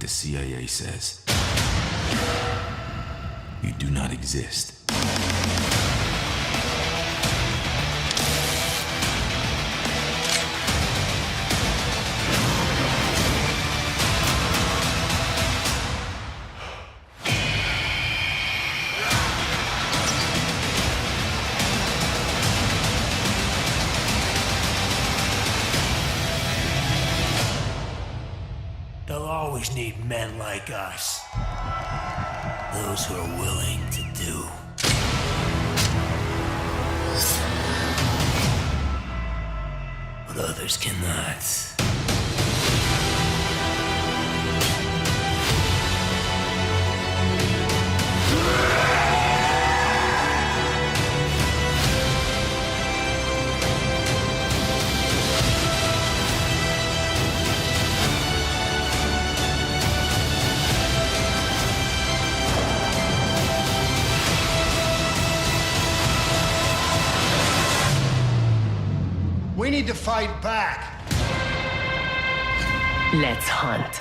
the CIA says. You do not exist. They'll always need men like us. Those who are willing to do. But others cannot. We need to fight back. Let's hunt.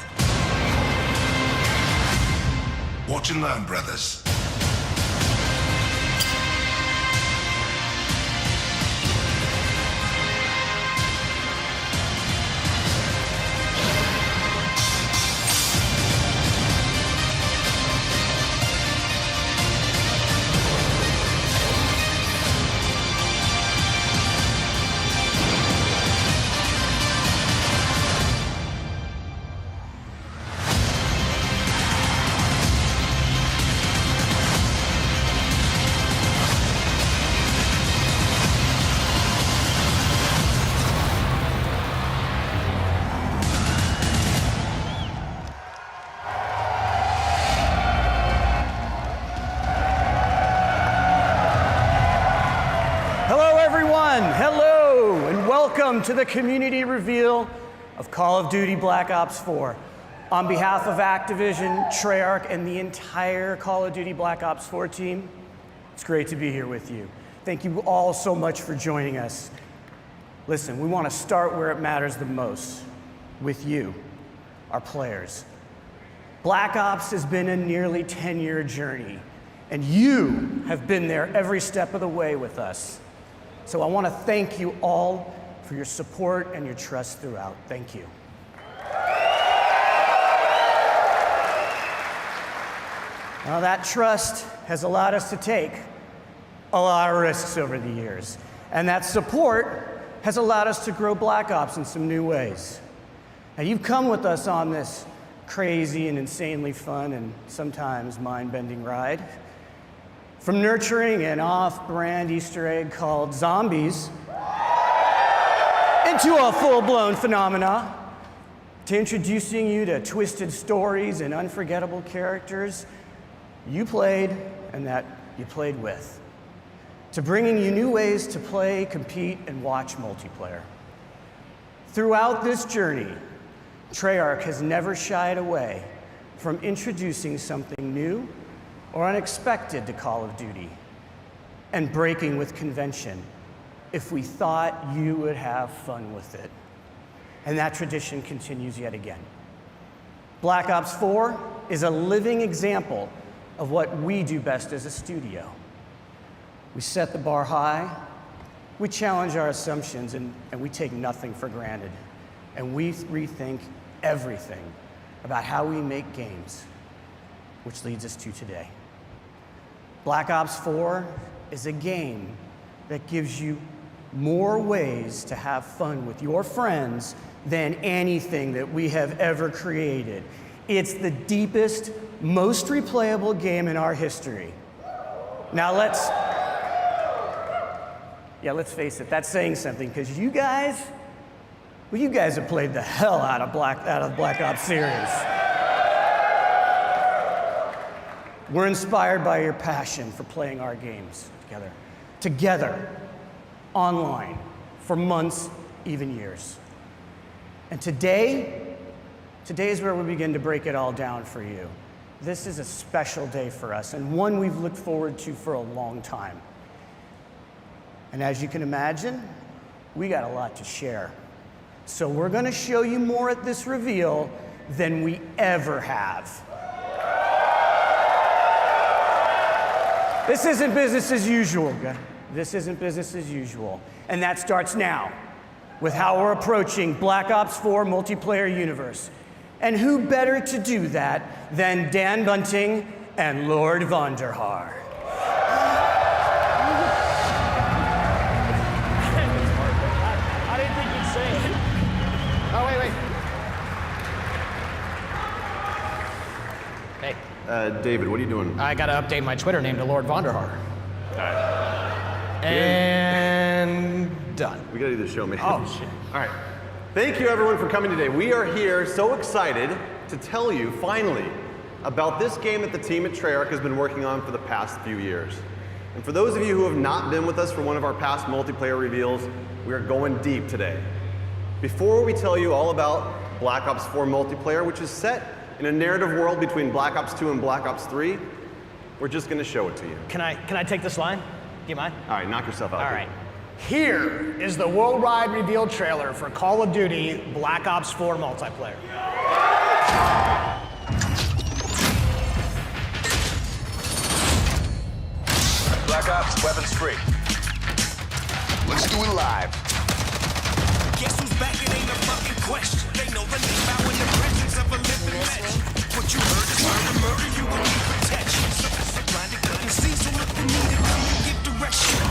Watch and learn, brothers. Hello, and welcome to the community reveal of Call of Duty Black Ops 4. On behalf of Activision, Treyarch, and the entire Call of Duty Black Ops 4 team, it's great to be here with you. Thank you all so much for joining us. Listen, we want to start where it matters the most, with you, our players. Black Ops has been a nearly 10-year journey, and you have been there every step of the way with us. So I want to thank you all for your support and your trust throughout. Thank you. Now that trust has allowed us to take a lot of risks over the years. And that support has allowed us to grow Black Ops in some new ways. Now you've come with us on this crazy and insanely fun and sometimes mind-bending ride. From nurturing an off-brand Easter egg called zombies into a full-blown phenomena, to introducing you to twisted stories and unforgettable characters you played and that you played with, to bringing you new ways to play, compete, and watch multiplayer. Throughout this journey, Treyarch has never shied away from introducing something new or unexpected to Call of Duty, and breaking with convention if we thought you would have fun with it. And that tradition continues yet again. Black Ops 4 is a living example of what we do best as a studio. We set the bar high, we challenge our assumptions, and we take nothing for granted. And we rethink everything about how we make games, which leads us to today. Black Ops 4 is a game that gives you more ways to have fun with your friends than anything that we have ever created. It's the deepest, most replayable game in our history. Now let's face it, that's saying something, because you guys have played the hell out of Black Ops series. We're inspired by your passion for playing our games together, online, for months, even years. And today is where we begin to break it all down for you. This is a special day for us, and one we've looked forward to for a long time. And as you can imagine, we got a lot to share. So we're gonna show you more at this reveal than we ever have. This isn't business as usual, guys. This isn't business as usual. And that starts now with how we're approaching Black Ops 4 multiplayer universe. And who better to do that than Dan Bunting and Lord Vonderhaar. I didn't think you'd say it. Oh, wait. Hey. David, what are you doing? I gotta update my Twitter name to Lord Vonderhaar. And done. We gotta do the show, man. Oh, shit. All right. Thank you, everyone, for coming today. We are here so excited to tell you, finally, about this game that the team at Treyarch has been working on for the past few years. And for those of you who have not been with us for one of our past multiplayer reveals, we are going deep today. Before we tell you all about Black Ops 4 multiplayer, which is set in a narrative world between Black Ops 2 and Black Ops 3, we're just gonna show it to you. Can I take this line? Do you mind? All right, knock yourself out. All right. Here is the worldwide reveal trailer for Call of Duty Black Ops 4 multiplayer. Black Ops, weapons free. Let's do it live. Guess who's back? It ain't a fucking question. They know the name out in the presence of a living legend. What you heard is murder, you will need protection. So blinded couldn't see, so look you need it when you give direction.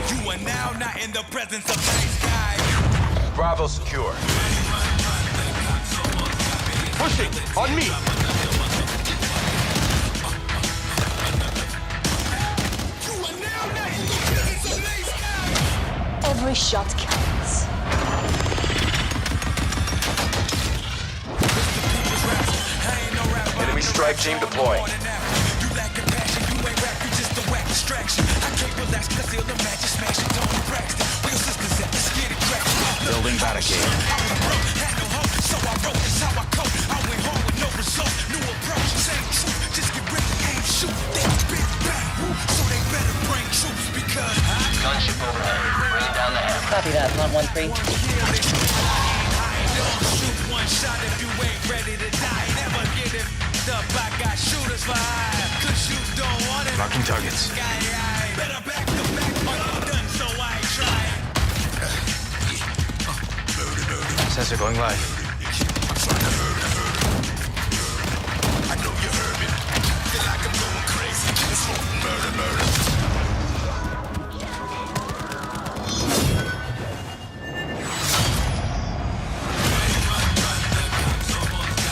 You are now not in the presence of nice guys. Bravo secure. Pushing on me. You are now not in the presence of nice guys. Every shot counts. Enemy strike team deploying. You lack compassion, you ain't rap, you just a whack distraction. I can't relax, cause they'll imagine smashing Tony Braxton. Real sisters at the scared crack. Building barricade. I was broke, had no hope, so I wrote this how I cope. I went home with no result, new approach, same truth. Just get ready, aim, shoot, then spit back. So they better bring troops because Gunship overhead. Bring it down the half. Copy that, 113. shoot one shot if you ain't ready to die. Never get it up, I got shooters for hire. Cause you don't want it. Marking targets. Better back to back, but I'm done, so I ain't trying. Sensor going live. I know you heard me. Feel like I'm going crazy. It's murder.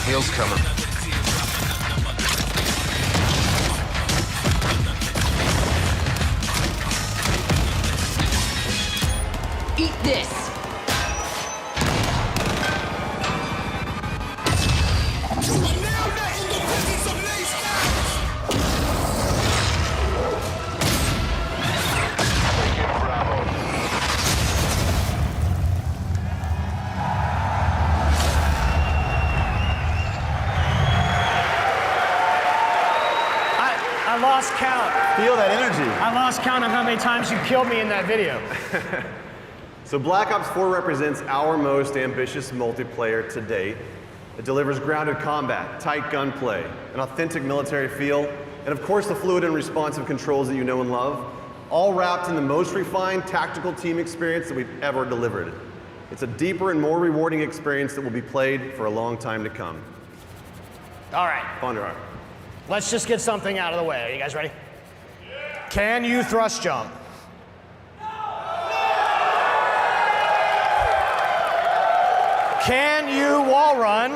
Heels coming. Eat this. You are now not in the presence of nice guys. I lost count. Feel that energy. I lost count of how many times you killed me in that video. So Black Ops 4 represents our most ambitious multiplayer to date. It delivers grounded combat, tight gunplay, an authentic military feel, and of course the fluid and responsive controls that you know and love, all wrapped in the most refined tactical team experience that we've ever delivered. It's a deeper and more rewarding experience that will be played for a long time to come. All right, Vonderhaar. let's just get something out of the way. Are you guys ready? Can you thrust jump? Can you wall run?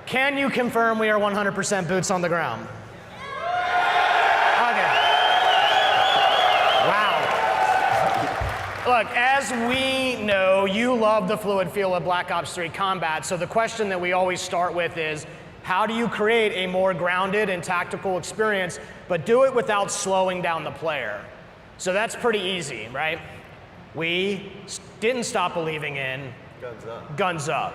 Can you confirm we are 100% boots on the ground? Okay. Wow. Look, as we know, you love the fluid feel of Black Ops 3 combat, so the question that we always start with is, how do you create a more grounded and tactical experience, but do it without slowing down the player? So that's pretty easy, right? We didn't stop believing in guns up.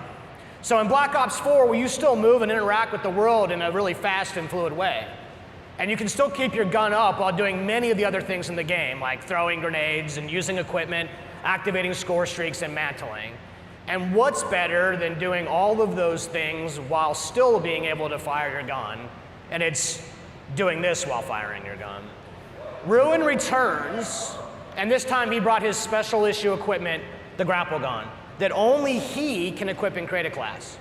So in Black Ops 4, will you still move and interact with the world in a really fast and fluid way? And you can still keep your gun up while doing many of the other things in the game, like throwing grenades and using equipment, activating score streaks, and mantling. And what's better than doing all of those things while still being able to fire your gun? And it's doing this while firing your gun. Ruin returns, and this time he brought his special issue equipment, the grapple gun, that only he can equip and create a class.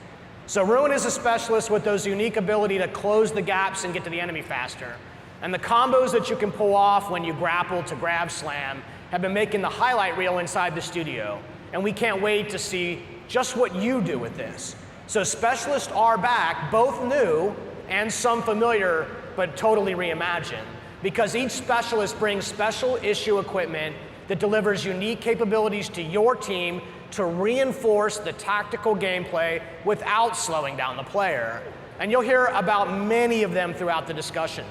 So Ruin is a specialist with those unique ability to close the gaps and get to the enemy faster. And the combos that you can pull off when you grapple to grab slam have been making the highlight reel inside the studio. And we can't wait to see just what you do with this. So specialists are back, both new and some familiar, but totally reimagined, because each specialist brings special issue equipment that delivers unique capabilities to your team to reinforce the tactical gameplay without slowing down the player. And you'll hear about many of them throughout the discussion.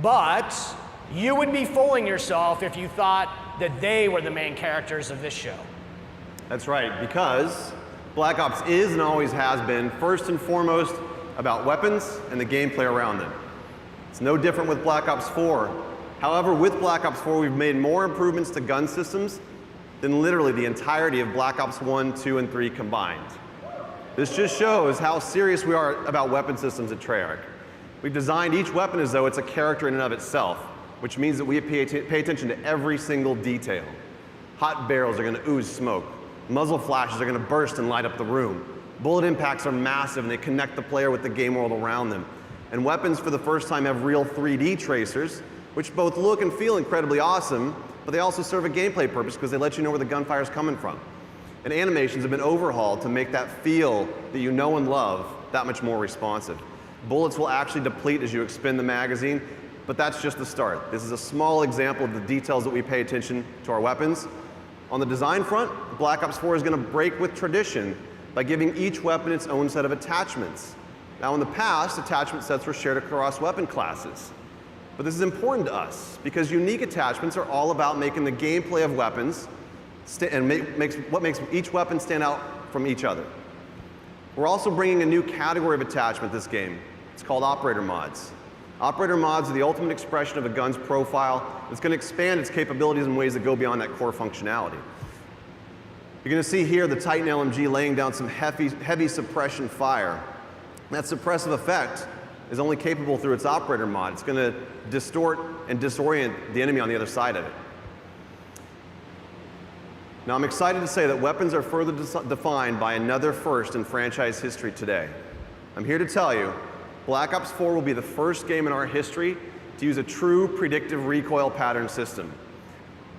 But you would be fooling yourself if you thought that they were the main characters of this show. That's right, because Black Ops is and always has been first and foremost about weapons and the gameplay around them. It's no different with Black Ops 4. However, with Black Ops 4, we've made more improvements to gun systems than literally the entirety of Black Ops 1, 2, and 3 combined. This just shows how serious we are about weapon systems at Treyarch. We've designed each weapon as though it's a character in and of itself, which means that we pay attention to every single detail. Hot barrels are going to ooze smoke. Muzzle flashes are going to burst and light up the room. Bullet impacts are massive and they connect the player with the game world around them. And weapons for the first time have real 3D tracers, which both look and feel incredibly awesome, but they also serve a gameplay purpose because they let you know where the gunfire is coming from. And animations have been overhauled to make that feel that you know and love that much more responsive. Bullets will actually deplete as you expend the magazine, but that's just the start. This is a small example of the details that we pay attention to our weapons. On the design front, Black Ops 4 is going to break with tradition by giving each weapon its own set of attachments. Now in the past, attachment sets were shared across weapon classes. But this is important to us because unique attachments are all about making the gameplay of weapons and what makes each weapon stand out from each other. We're also bringing a new category of attachment this game. It's called operator mods. Operator mods are the ultimate expression of a gun's profile. It's going to expand its capabilities in ways that go beyond that core functionality. You're going to see here the Titan LMG laying down some heavy suppression fire. That suppressive effect is only capable through its operator mod. It's going to distort and disorient the enemy on the other side of it. Now I'm excited to say that weapons are further defined by another first in franchise history today. I'm here to tell you, Black Ops 4 will be the first game in our history to use a true predictive recoil pattern system.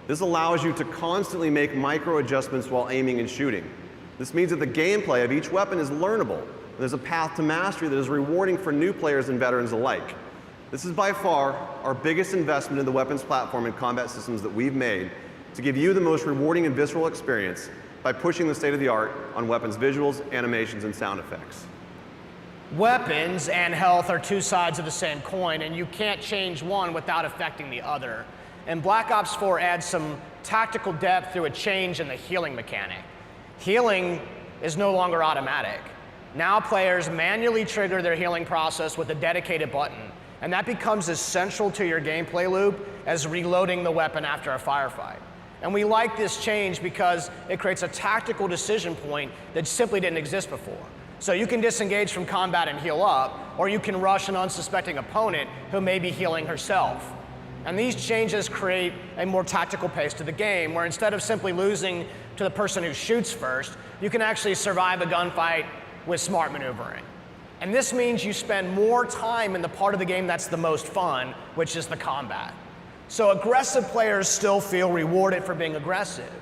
This allows you to constantly make micro adjustments while aiming and shooting. This means that the gameplay of each weapon is learnable. And there's a path to mastery that is rewarding for new players and veterans alike. This is by far our biggest investment in the weapons platform and combat systems that we've made to give you the most rewarding and visceral experience by pushing the state of the art on weapons visuals, animations, and sound effects. Weapons and health are two sides of the same coin, and you can't change one without affecting the other. And Black Ops 4 adds some tactical depth through a change in the healing mechanic. Healing is no longer automatic. Now players manually trigger their healing process with a dedicated button, and that becomes as central to your gameplay loop as reloading the weapon after a firefight. And we like this change because it creates a tactical decision point that simply didn't exist before. So you can disengage from combat and heal up, or you can rush an unsuspecting opponent who may be healing herself. And these changes create a more tactical pace to the game, where instead of simply losing to the person who shoots first, you can actually survive a gunfight with smart maneuvering. And this means you spend more time in the part of the game that's the most fun, which is the combat. So aggressive players still feel rewarded for being aggressive.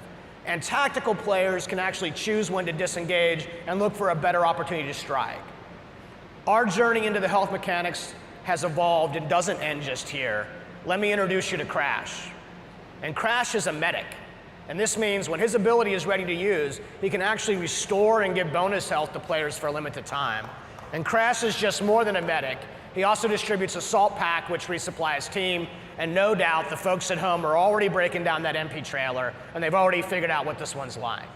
And tactical players can actually choose when to disengage and look for a better opportunity to strike. Our journey into the health mechanics has evolved and doesn't end just here. Let me introduce you to Crash. And Crash is a medic. And this means when his ability is ready to use, he can actually restore and give bonus health to players for a limited time. And Crash is just more than a medic. He also distributes a salt pack, which resupplies his team. And no doubt the folks at home are already breaking down that MP trailer, and they've already figured out what this one's like.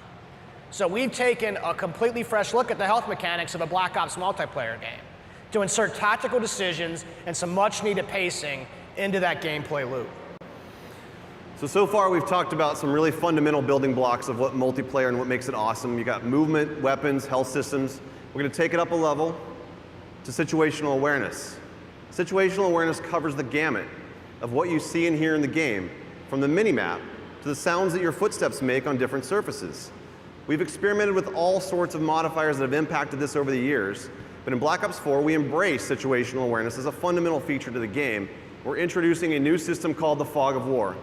So we've taken a completely fresh look at the health mechanics of a Black Ops multiplayer game. to insert tactical decisions and some much-needed pacing into that gameplay loop. So far we've talked about some really fundamental building blocks of what multiplayer and what makes it awesome. You got movement, weapons, health systems. We're going to take it up a level to situational awareness. Situational awareness covers the gamut of what you see and hear in the game, from the minimap to the sounds that your footsteps make on different surfaces. We've experimented with all sorts of modifiers that have impacted this over the years, but in Black Ops 4 we embrace situational awareness as a fundamental feature to the game. We're introducing a new system called the Fog of War.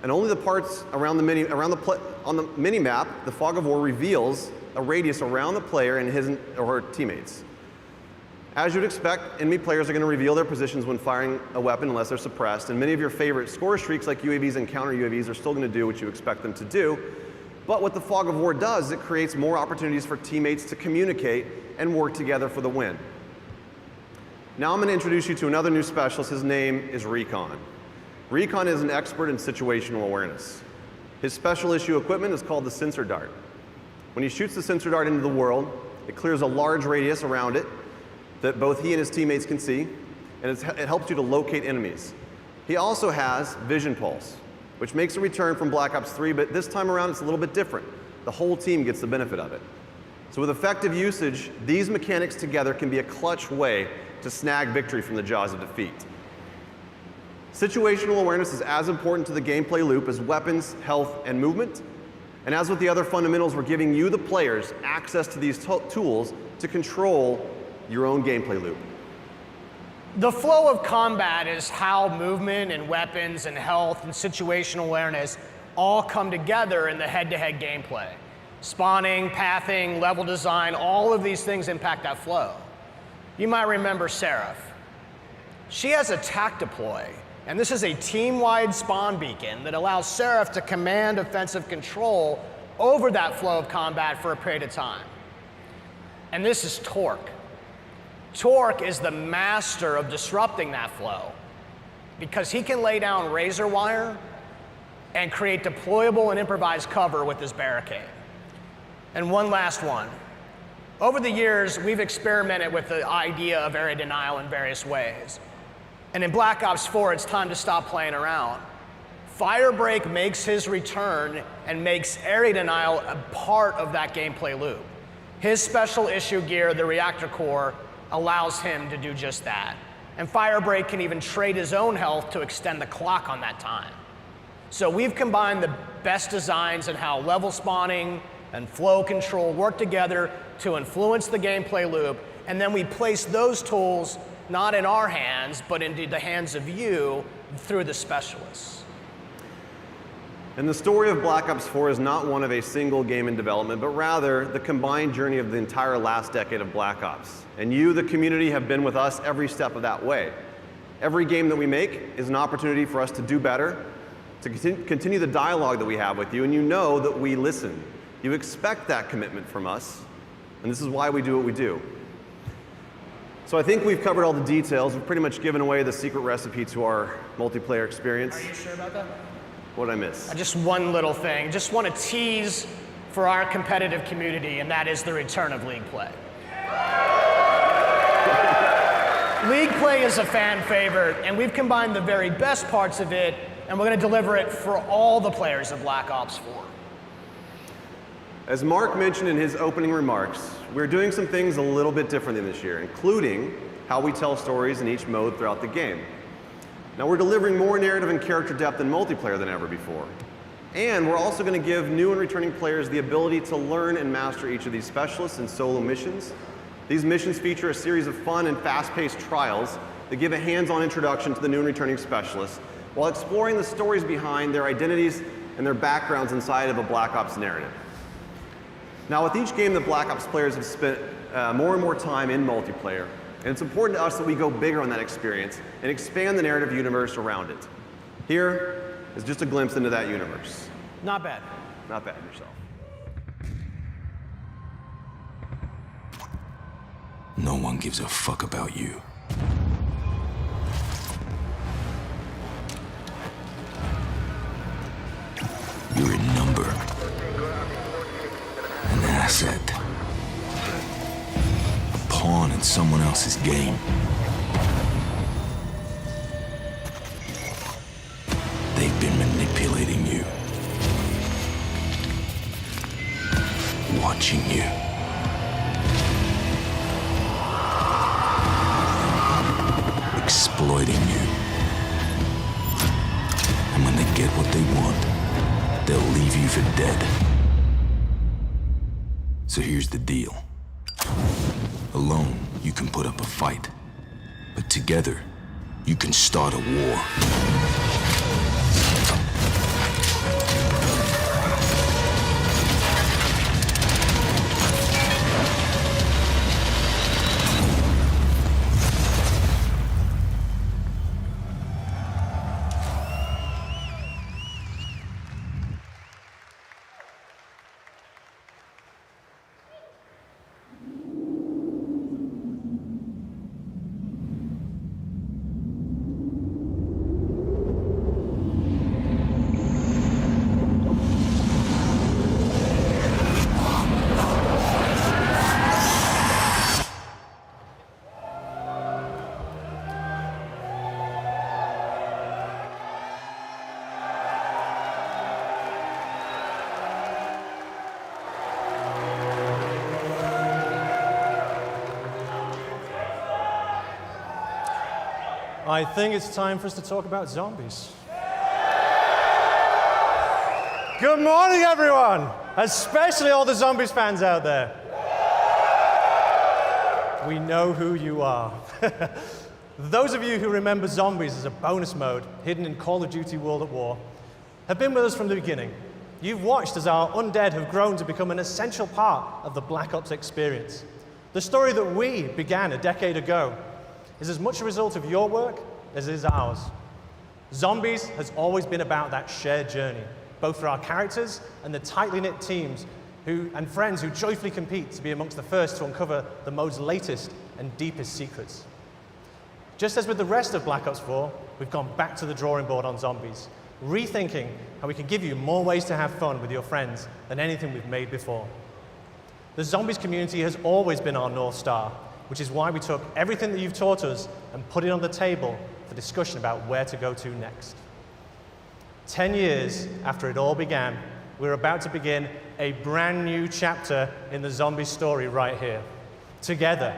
And only the parts around on the minimap, the Fog of War reveals a radius around the player and his or her teammates. As you'd expect, enemy players are going to reveal their positions when firing a weapon unless they're suppressed, and many of your favorite score streaks like UAVs and counter UAVs are still going to do what you expect them to do. But what the Fog of War does is it creates more opportunities for teammates to communicate and work together for the win. Now I'm going to introduce you to another new specialist. His name is Recon. Recon is an expert in situational awareness. His special issue equipment is called the sensor dart. When he shoots the sensor dart into the world, it clears a large radius around it that both he and his teammates can see, and it helps you to locate enemies. He also has Vision Pulse, which makes a return from Black Ops 3, but this time around it's a little bit different. The whole team gets the benefit of it. So with effective usage, these mechanics together can be a clutch way to snag victory from the jaws of defeat. Situational awareness is as important to the gameplay loop as weapons, health, and movement. And as with the other fundamentals, we're giving you, the players, access to these tools to control your own gameplay loop. The flow of combat is how movement and weapons and health and situational awareness all come together in the head-to-head gameplay. Spawning, pathing, level design, all of these things impact that flow. You might remember Seraph. She has a tac deploy, and this is a team-wide spawn beacon that allows Seraph to command offensive control over that flow of combat for a period of time. And this is Torque. Torque is the master of disrupting that flow because he can lay down razor wire and create deployable and improvised cover with his barricade. And one last one. Over the years, we've experimented with the idea of area denial in various ways. And in Black Ops 4, it's time to stop playing around. Firebreak makes his return and makes area denial a part of that gameplay loop. His special issue gear, the reactor core, allows him to do just that. And Firebreak can even trade his own health to extend the clock on that time. So we've combined the best designs in how level spawning and flow control work together to influence the gameplay loop, and then we place those tools not in our hands, but into the hands of you through the specialists. And the story of Black Ops 4 is not one of a single game in development, but rather the combined journey of the entire last decade of Black Ops. And you, the community, have been with us every step of that way. Every game that we make is an opportunity for us to do better, to continue the dialogue that we have with you, and you know that we listen. You expect that commitment from us, and this is why we do what we do. So I think we've covered all the details. We've pretty much given away the secret recipe to our multiplayer experience. Are you sure about that? What did I miss? Just one little thing. Just want to tease for our competitive community, and that is the return of League Play. League Play is a fan favorite, and we've combined the very best parts of it, and we're going to deliver it for all the players of Black Ops 4. As Mark mentioned in his opening remarks, we're doing some things a little bit different than this year, including how we tell stories in each mode throughout the game. Now, we're delivering more narrative and character depth in multiplayer than ever before. And we're also going to give new and returning players the ability to learn and master each of these specialists in solo missions. These missions feature a series of fun and fast-paced trials that give a hands-on introduction to the new and returning specialists, while exploring the stories behind their identities and their backgrounds inside of a Black Ops narrative. Now, with each game, the Black Ops players have spent more and more time in multiplayer, and it's important to us that we go bigger on that experience and expand the narrative universe around it. Here is just a glimpse into that universe. Not bad. Not bad yourself. No one gives a fuck about you. You're a number. An asset. A pawn in someone else's game. They've been manipulating you, watching you. Exploiting you. And when they get what they want, they'll leave you for dead. So here's the deal. Alone, you can put up a fight. But together, you can start a war. I think it's time for us to talk about zombies. Good morning, everyone, especially all the zombies fans out there. We know who you are. Those of you who remember zombies as a bonus mode hidden in Call of Duty World at War have been with us from the beginning. You've watched as our undead have grown to become an essential part of the Black Ops experience. The story that we began a decade ago is as much a result of your work as it is ours. Zombies has always been about that shared journey, both for our characters and the tightly knit teams and friends who joyfully compete to be amongst the first to uncover the mode's latest and deepest secrets. Just as with the rest of Black Ops 4, we've gone back to the drawing board on zombies, rethinking how we can give you more ways to have fun with your friends than anything we've made before. The zombies community has always been our North Star, which is why we took everything that you've taught us and put it on the table for discussion about where to go to next. 10 years after it all began, we're about to begin a brand new chapter in the zombie story right here, together.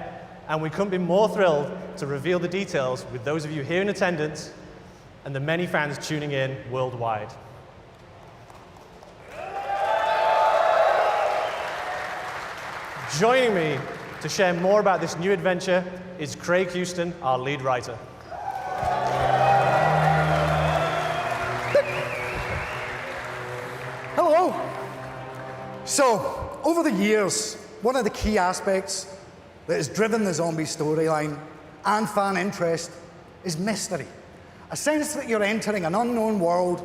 And we couldn't be more thrilled to reveal the details with those of you here in attendance and the many fans tuning in worldwide. Joining me to share more about this new adventure is Craig Houston, our lead writer. Hello. So, over the years, one of the key aspects that has driven the zombie storyline and fan interest is mystery. A sense that you're entering an unknown world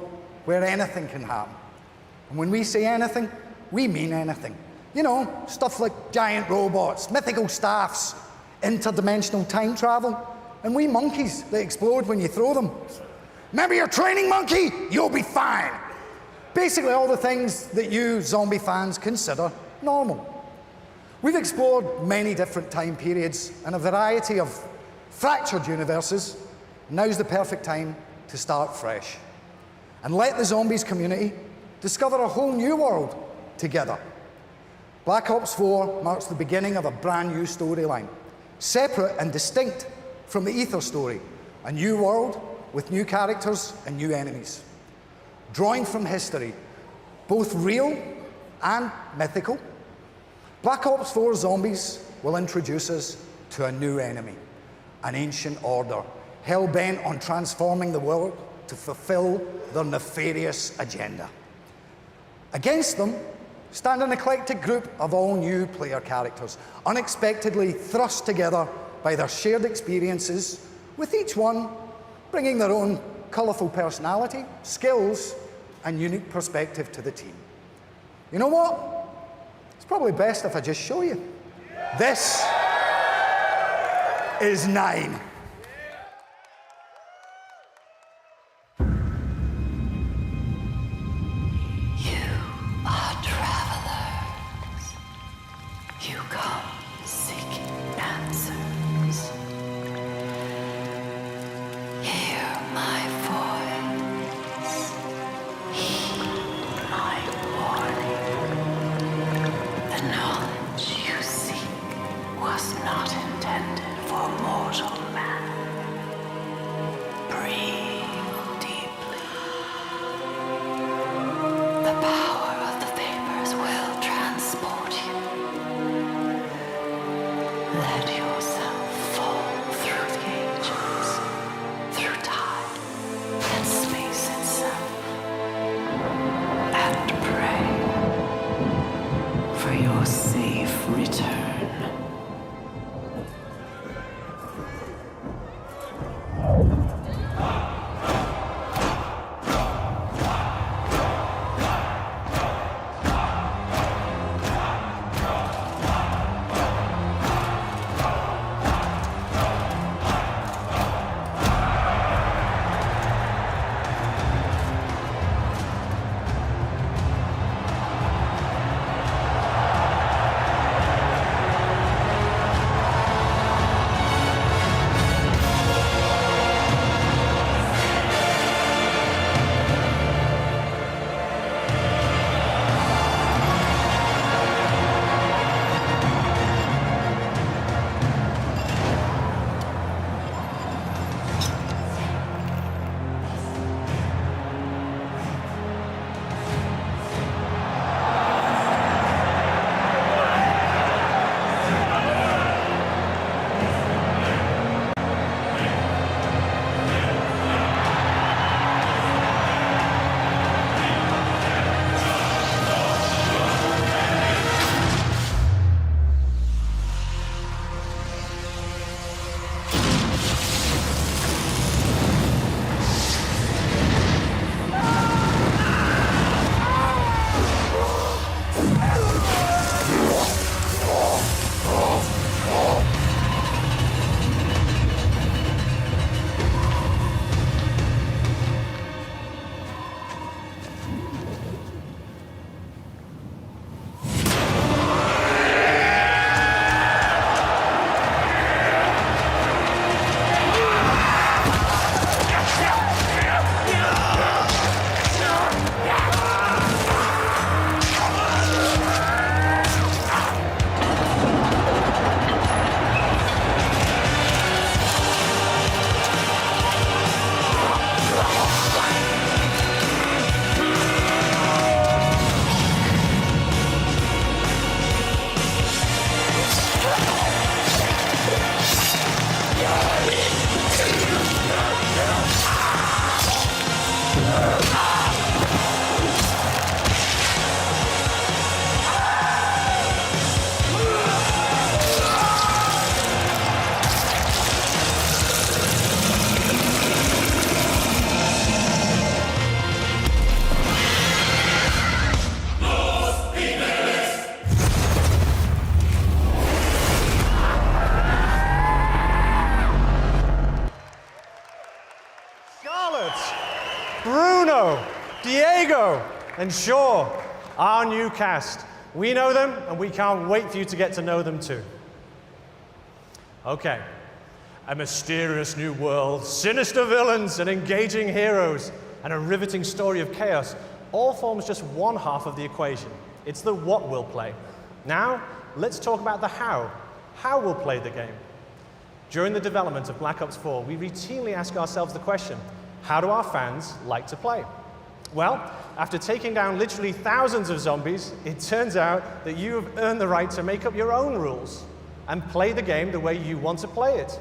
where anything can happen. And when we say anything, we mean anything. You know, stuff like giant robots, mythical staffs, interdimensional time travel, and wee monkeys that explode when you throw them. Remember your training monkey? You'll be fine. Basically all the things that you zombie fans consider normal. We've explored many different time periods and a variety of fractured universes. Now's the perfect time to start fresh and let the zombies community discover a whole new world together. Black Ops 4 marks the beginning of a brand new storyline, separate and distinct from the Ether story, a new world with new characters and new enemies. Drawing from history, both real and mythical, Black Ops 4 Zombies will introduce us to a new enemy, an ancient order, hell-bent on transforming the world to fulfill their nefarious agenda. Against them stand an eclectic group of all new player characters, unexpectedly thrust together by their shared experiences, with each one bringing their own colourful personality, skills, and unique perspective to the team. You know what? It's probably best if I just show you. This is 9. You come seeking answers. power of the vapors will transport you. Let yourself fall through the ages, through time and space itself, and pray for your safe return. Bruno, Diego, and Shaw, our new cast. We know them, and we can't wait for you to get to know them too. Okay, a mysterious new world, sinister villains, and engaging heroes, and a riveting story of chaos all forms just one half of the equation. It's the what we'll play. Now, let's talk about the how. How we'll play the game. During the development of Black Ops 4, we routinely ask ourselves the question, how do our fans like to play? Well, after taking down literally thousands of zombies, it turns out that you have earned the right to make up your own rules and play the game the way you want to play it.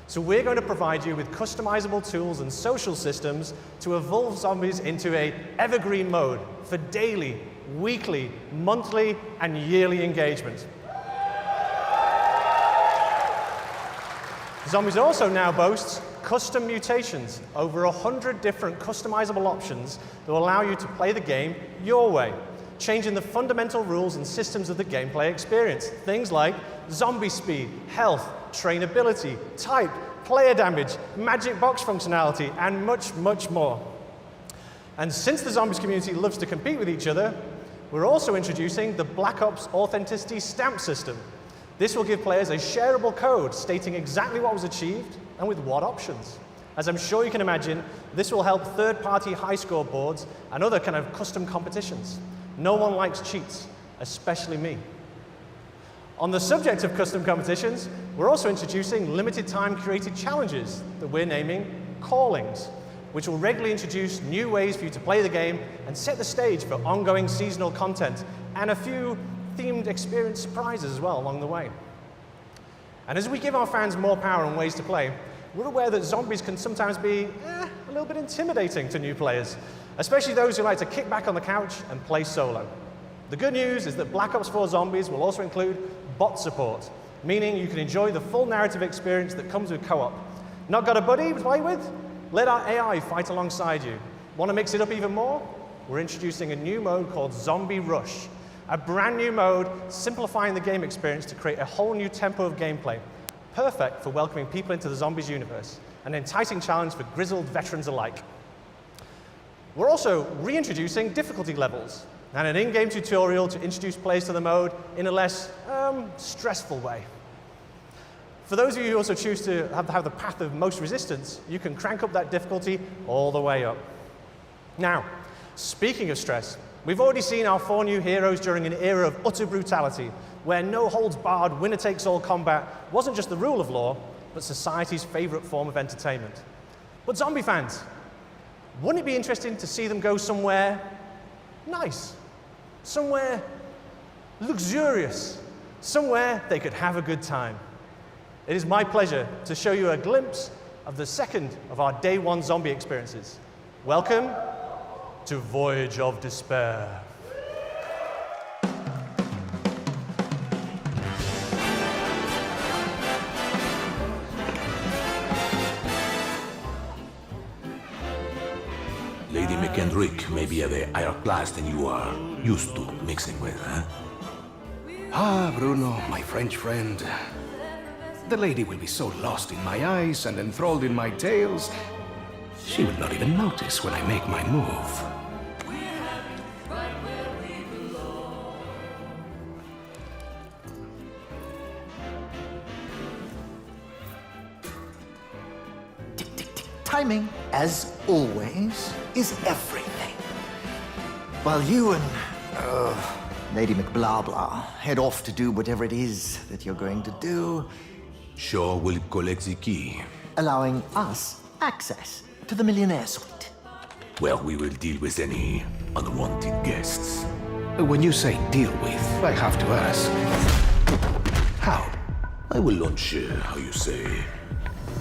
So we're going to provide you with customizable tools and social systems to evolve zombies into an evergreen mode for daily, weekly, monthly, and yearly engagement. Zombies also now boasts custom mutations, over 100 different customizable options that will allow you to play the game your way, changing the fundamental rules and systems of the gameplay experience. Things like zombie speed, health, trainability, type, player damage, magic box functionality, and much, much more. And since the zombies community loves to compete with each other, we're also introducing the Black Ops Authenticity Stamp System. This will give players a shareable code stating exactly what was achieved and with what options. As I'm sure you can imagine, this will help third-party high score boards and other kind of custom competitions. No one likes cheats, especially me. On the subject of custom competitions, we're also introducing limited time created challenges that we're naming callings. which will regularly introduce new ways for you to play the game and set the stage for ongoing seasonal content and a few themed experience surprises as well along the way. And as we give our fans more power and ways to play, we're aware that zombies can sometimes be a little bit intimidating to new players, especially those who like to kick back on the couch and play solo. The good news is that Black Ops 4 Zombies will also include bot support, meaning you can enjoy the full narrative experience that comes with co-op. Not got a buddy to play with? Let our AI fight alongside you. Want to mix it up even more? We're introducing a new mode called Zombie Rush, a brand new mode simplifying the game experience to create a whole new tempo of gameplay, perfect for welcoming people into the Zombies universe, an enticing challenge for grizzled veterans alike. We're also reintroducing difficulty levels and an in-game tutorial to introduce players to the mode in a less stressful way. For those of you who also choose to have the path of most resistance, you can crank up that difficulty all the way up. Now, speaking of stress, we've already seen our 4 new heroes during an era of utter brutality, where no-holds-barred, winner-takes-all combat wasn't just the rule of law, but society's favorite form of entertainment. But zombie fans, wouldn't it be interesting to see them go somewhere nice, somewhere luxurious, somewhere they could have a good time? It is my pleasure to show you a glimpse of the second of our Day 1 zombie experiences. Welcome to Voyage of Despair. Lady McKendrick may be of a higher class than you are used to mixing with, huh? Ah, Bruno, my French friend. The lady will be so lost in my eyes and enthralled in my tales, she will not even notice when I make my move. Timing, as always, is everything. While you and Lady McBlahblah head off to do whatever it is that you're going to do, Shaw will collect the key. allowing us access to the Millionaire Suite. Well, we will deal with any unwanted guests. When you say deal with, I have to ask, how? I will launch, how you say,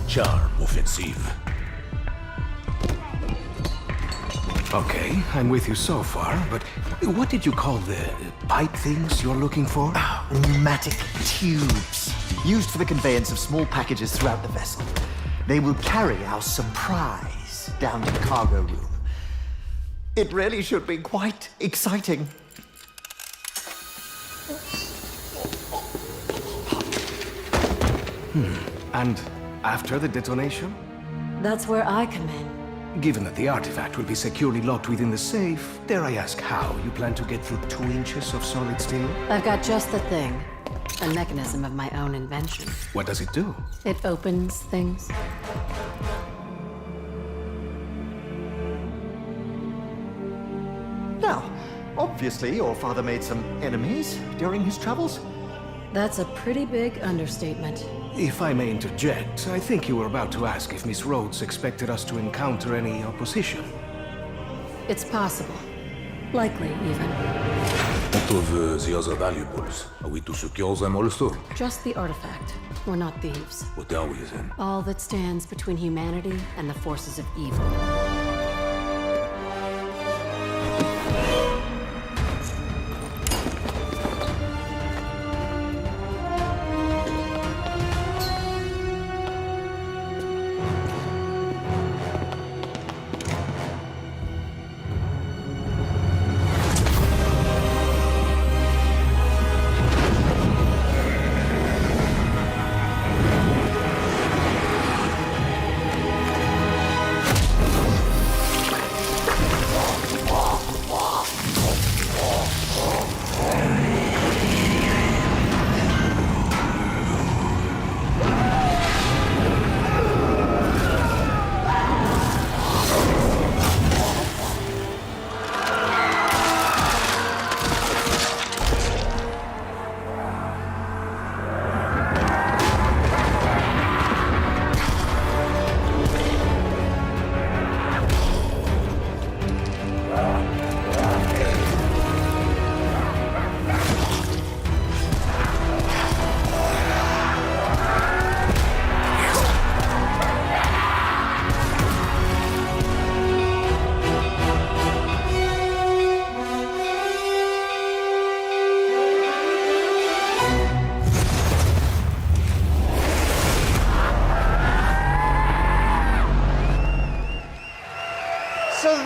charm offensive. Okay, I'm with you so far, but what did you call the pipe things you're looking for? Pneumatic tubes, used for the conveyance of small packages throughout the vessel. They will carry our surprise down to the cargo room. It really should be quite exciting. And after the detonation? That's where I come in. Given that the artifact will be securely locked within the safe, dare I ask how you plan to get through 2 inches of solid steel? I've got just the thing. A mechanism of my own invention. What does it do? It opens things. Now, obviously your father made some enemies during his travels. That's a pretty big understatement. If I may interject, I think you were about to ask if Miss Rhodes expected us to encounter any opposition. It's possible. Likely, even. What of the other valuables? Are we to secure them also? Just the artifact. We're not thieves. What are we then? All that stands between humanity and the forces of evil.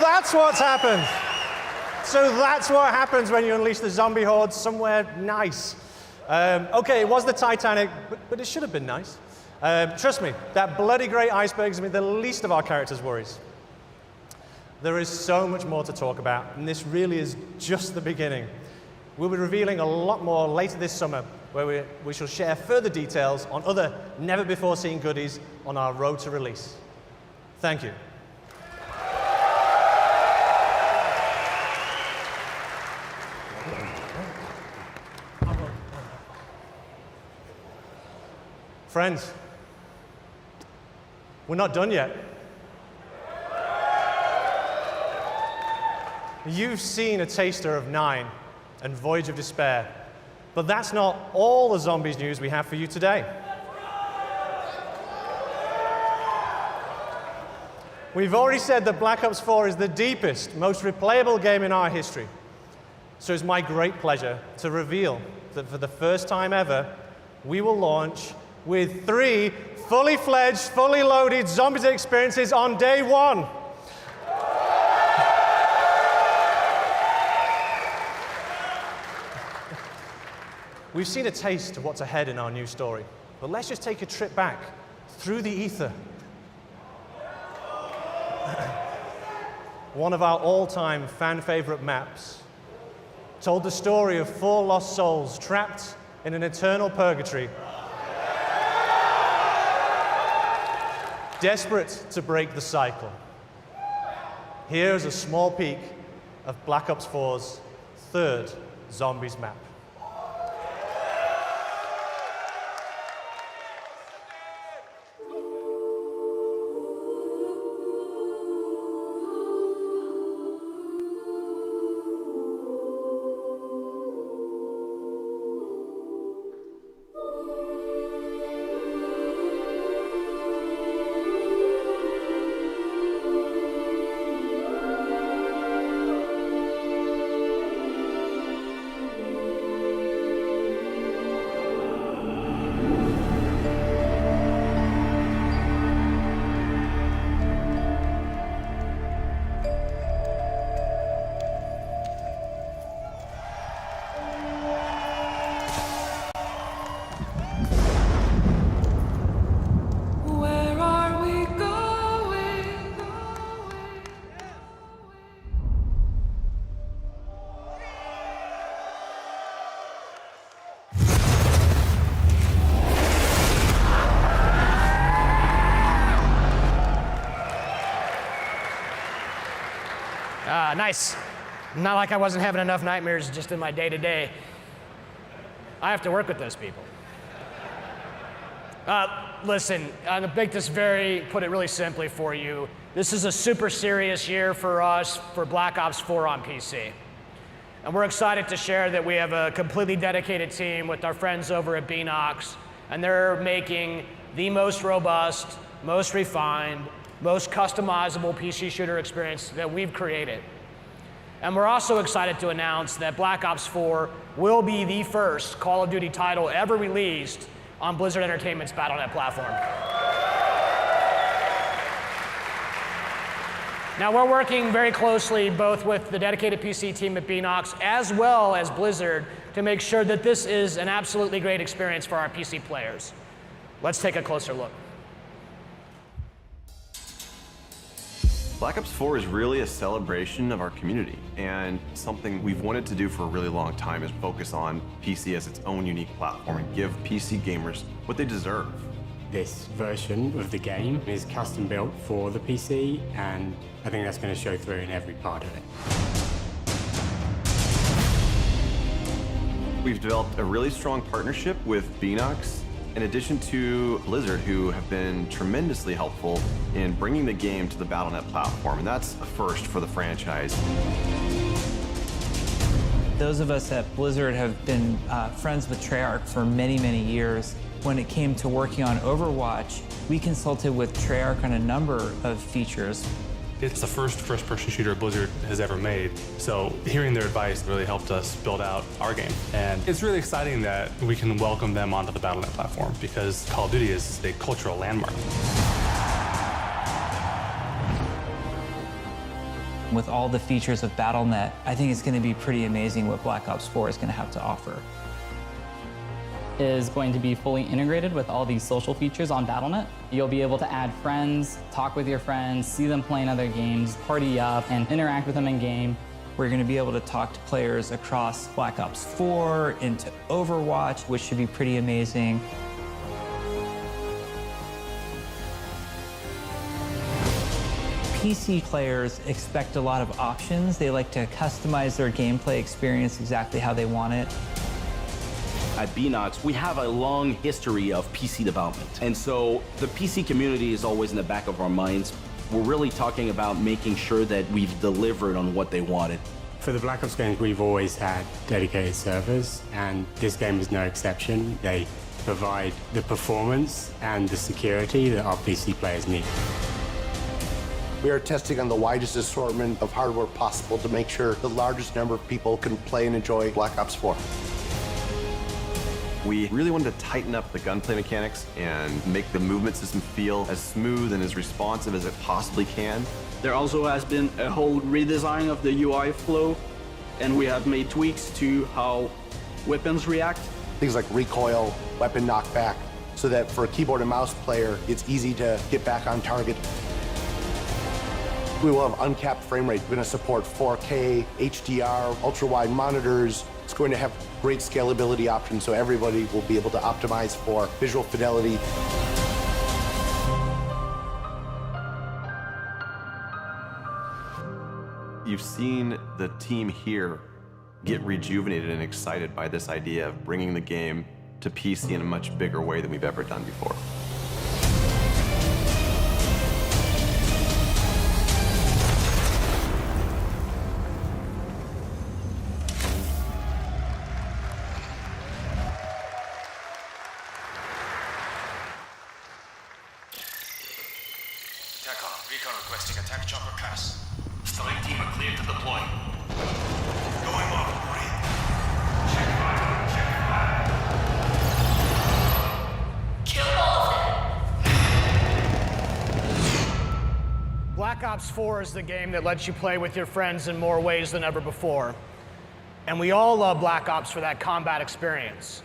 that's what's happened. So that's what happens when you unleash the zombie horde somewhere nice. Okay, it was the Titanic, but it should have been nice. Trust me, that bloody great iceberg is the least of our characters' worries. There is so much more to talk about, and this really is just the beginning. We'll be revealing a lot more later this summer, where we shall share further details on other never-before-seen goodies on our road to release. Thank you. Friends, we're not done yet. You've seen a taster of 9 and Voyage of Despair, but that's not all the zombies news we have for you today. We've already said that Black Ops 4 is the deepest, most replayable game in our history. So it's my great pleasure to reveal that for the first time ever, we will launch with 3 fully fledged, fully loaded zombies experiences on day 1. We've seen a taste of what's ahead in our new story, but let's just take a trip back through the ether. One of our all-time fan-favorite maps told the story of 4 lost souls trapped in an eternal purgatory, desperate to break the cycle. Here's a small peek of Black Ops 4's 3rd Zombies map. Nice. Not like I wasn't having enough nightmares just in my day-to-day. I have to work with those people. Listen, I'm gonna make this put it really simply for you. This is a super serious year for us for Black Ops 4 on PC. And we're excited to share that we have a completely dedicated team with our friends over at Beanox, and they're making the most robust, most refined, most customizable PC shooter experience that we've created. And we're also excited to announce that Black Ops 4 will be the first Call of Duty title ever released on Blizzard Entertainment's Battle.net platform. Now, we're working very closely both with the dedicated PC team at Beanox as well as Blizzard to make sure that this is an absolutely great experience for our PC players. Let's take a closer look. Black Ops 4 is really a celebration of our community, and something we've wanted to do for a really long time is focus on PC as its own unique platform and give PC gamers what they deserve. This version of the game is custom built for the PC, and I think that's going to show through in every part of it. We've developed a really strong partnership with Beanox, in addition to Blizzard, who have been tremendously helpful in bringing the game to the Battle.net platform, and that's a first for the franchise. Those of us at Blizzard have been friends with Treyarch for many, many years. When it came to working on Overwatch, we consulted with Treyarch on a number of features. It's the first first-person shooter Blizzard has ever made, so hearing their advice really helped us build out our game. And it's really exciting that we can welcome them onto the Battle.net platform, because Call of Duty is a cultural landmark. With all the features of BattleNet, I think it's going to be pretty amazing what Black Ops 4 is going to have to offer. Is going to be fully integrated with all these social features on BattleNet. You'll be able to add friends, talk with your friends, see them playing other games, party up, and interact with them in-game. We're going to be able to talk to players across Black Ops 4 into Overwatch, which should be pretty amazing. PC players expect a lot of options. They like to customize their gameplay experience exactly how they want it. At Beanox, we have a long history of PC development. And so the PC community is always in the back of our minds. We're really talking about making sure that we've delivered on what they wanted. For the Black Ops games, we've always had dedicated servers, and this game is no exception. They provide the performance and the security that our PC players need. We are testing on the widest assortment of hardware possible to make sure the largest number of people can play and enjoy Black Ops 4. We really wanted to tighten up the gunplay mechanics and make the movement system feel as smooth and as responsive as it possibly can. There also has been a whole redesign of the UI flow, and we have made tweaks to how weapons react. Things like recoil, weapon knockback, so that for a keyboard and mouse player, it's easy to get back on target. We will have uncapped frame rate. We're going to support 4K, HDR, ultra-wide monitors. It's going to have great scalability options, so everybody will be able to optimize for visual fidelity. You've seen the team here get rejuvenated and excited by this idea of bringing the game to PC in a much bigger way than we've ever done before. Recon requesting attack chopper pass. Select team are cleared to deploy. Going off grid. Check fire. Check fire. Kill all of them. Black Ops 4 is the game that lets you play with your friends in more ways than ever before. And we all love Black Ops for that combat experience.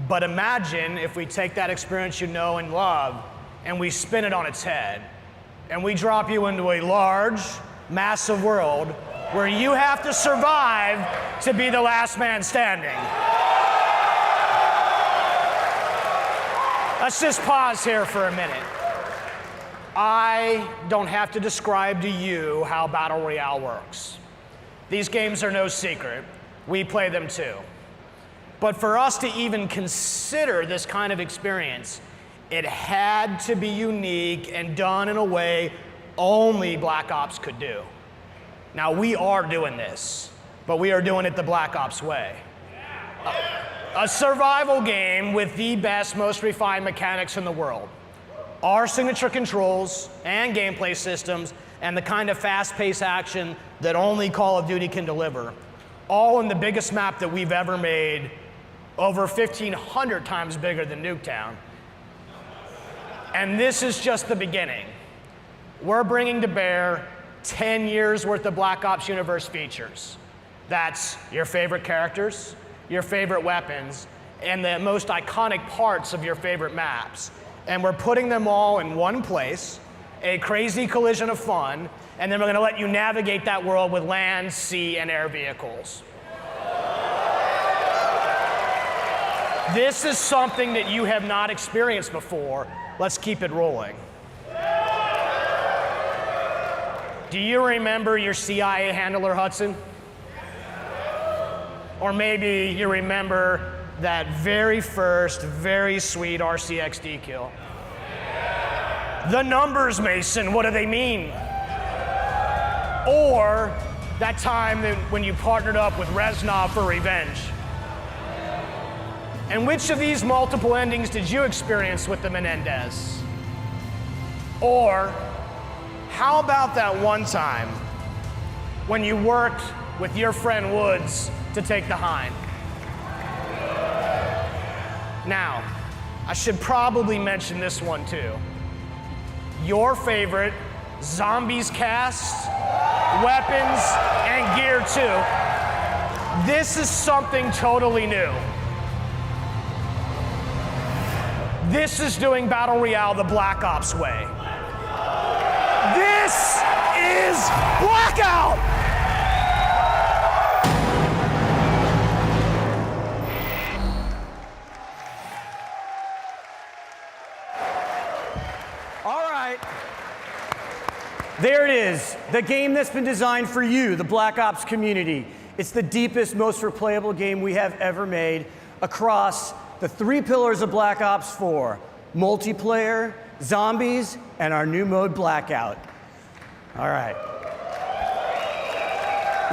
But imagine if we take that experience you know and love and we spin it on its head. And we drop you into a large, massive world where you have to survive to be the last man standing. Let's just pause here for a minute. I don't have to describe to you how Battle Royale works. These games are no secret. We play them too. But for us to even consider this kind of experience, it had to be unique and done in a way only Black Ops could do. Now, we are doing this, but we are doing it the Black Ops way. A survival game with the best, most refined mechanics in the world. Our signature controls and gameplay systems and the kind of fast-paced action that only Call of Duty can deliver. All in the biggest map that we've ever made, over 1,500 times bigger than Nuketown. And this is just the beginning. We're bringing to bear 10 years worth of Black Ops universe features. That's your favorite characters, your favorite weapons, and the most iconic parts of your favorite maps. And we're putting them all in one place, a crazy collision of fun, and then we're gonna let you navigate that world with land, sea, and air vehicles. This is something that you have not experienced before. Let's keep it rolling. Do you remember your CIA handler, Hudson? Or maybe you remember that very first, very sweet RCXD kill. The numbers, Mason, what do they mean? Or that time when you partnered up with Reznov for revenge. And which of these multiple endings did you experience with the Menendez? Or how about that one time when you worked with your friend Woods to take the Hind? Now, I should probably mention this one too. Your favorite zombies cast, weapons, and gear too. This is something totally new. This is doing Battle Royale the Black Ops way. This is Blackout! All right. There it is, the game that's been designed for you, the Black Ops community. It's the deepest, most replayable game we have ever made across the 3 pillars of Black Ops 4, multiplayer, zombies, and our new mode, Blackout. All right.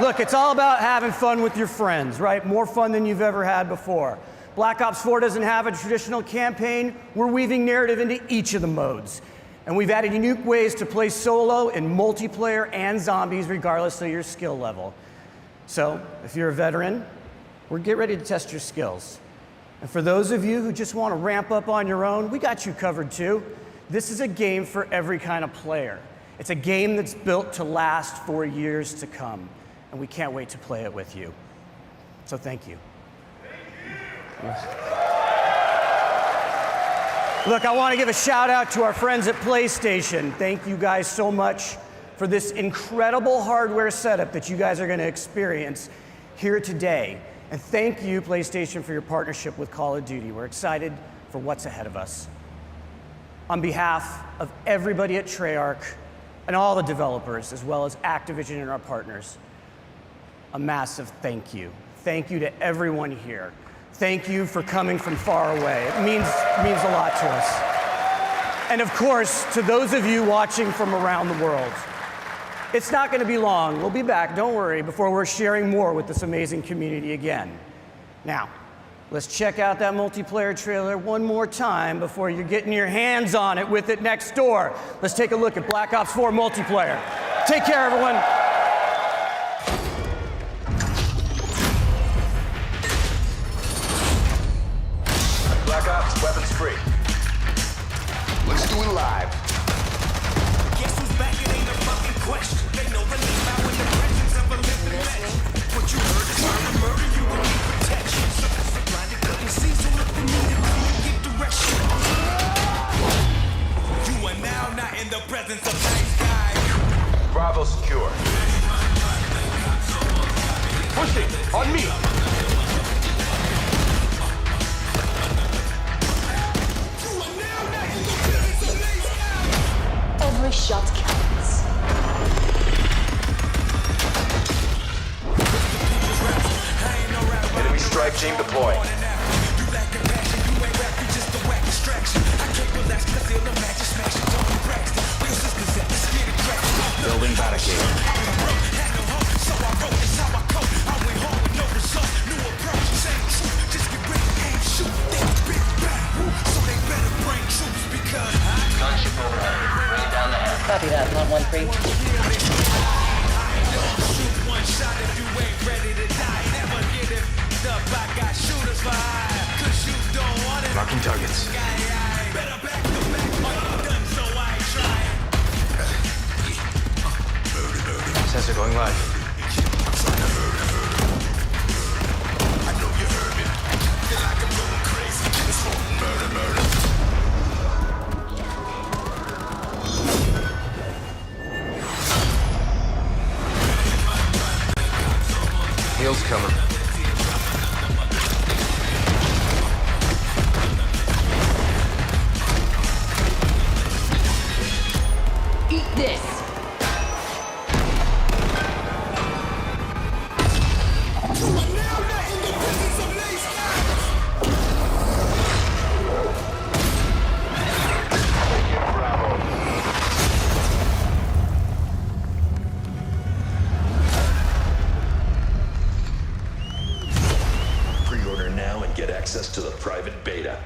Look, it's all about having fun with your friends, right? More fun than you've ever had before. Black Ops 4 doesn't have a traditional campaign. We're weaving narrative into each of the modes. And we've added unique ways to play solo in multiplayer and zombies, regardless of your skill level. So, if you're a veteran, we're get ready to test your skills. And for those of you who just want to ramp up on your own, we got you covered too. This is a game for every kind of player. It's a game that's built to last for years to come, and we can't wait to play it with you. So thank you. Look, I want to give a shout out to our friends at PlayStation. Thank you guys so much for this incredible hardware setup that you guys are going to experience here today. And thank you, PlayStation, for your partnership with Call of Duty. We're excited for what's ahead of us. On behalf of everybody at Treyarch and all the developers, as well as Activision and our partners, a massive thank you. Thank you to everyone here. Thank you for coming from far away. It means a lot to us. And of course, to those of you watching from around the world, it's not going to be long. We'll be back, don't worry, before we're sharing more with this amazing community again. Now, let's check out that multiplayer trailer one more time before you're getting your hands on it with it next door. Let's take a look at Black Ops 4 multiplayer. Take care, everyone. Black Ops, weapons free. Let's do it live. Guess who's back? It ain't a fucking question. They know the name out in the presence of a living legend. What you heard is murder, you will need protection. So blinded couldn't see, so look immediately and get direction. You are now not in the presence of nice guys. Bravo secure. Pushing, on me. Every shot counts. Enemy strike team deployed. Building barricade. Gunship overhead. Bring it down the head. Copy that, 113. Shoot one shot if you ain't ready to die. Never get it up. I got shooters for hire. Cause you don't want it. Marking targets. Better back to back. All you done, so I ain't trying. Sensor going live. I know you heard me. Feel like I'm going crazy. It's murder. Heels coming. Eat this! Pre-order now and get access to the private beta.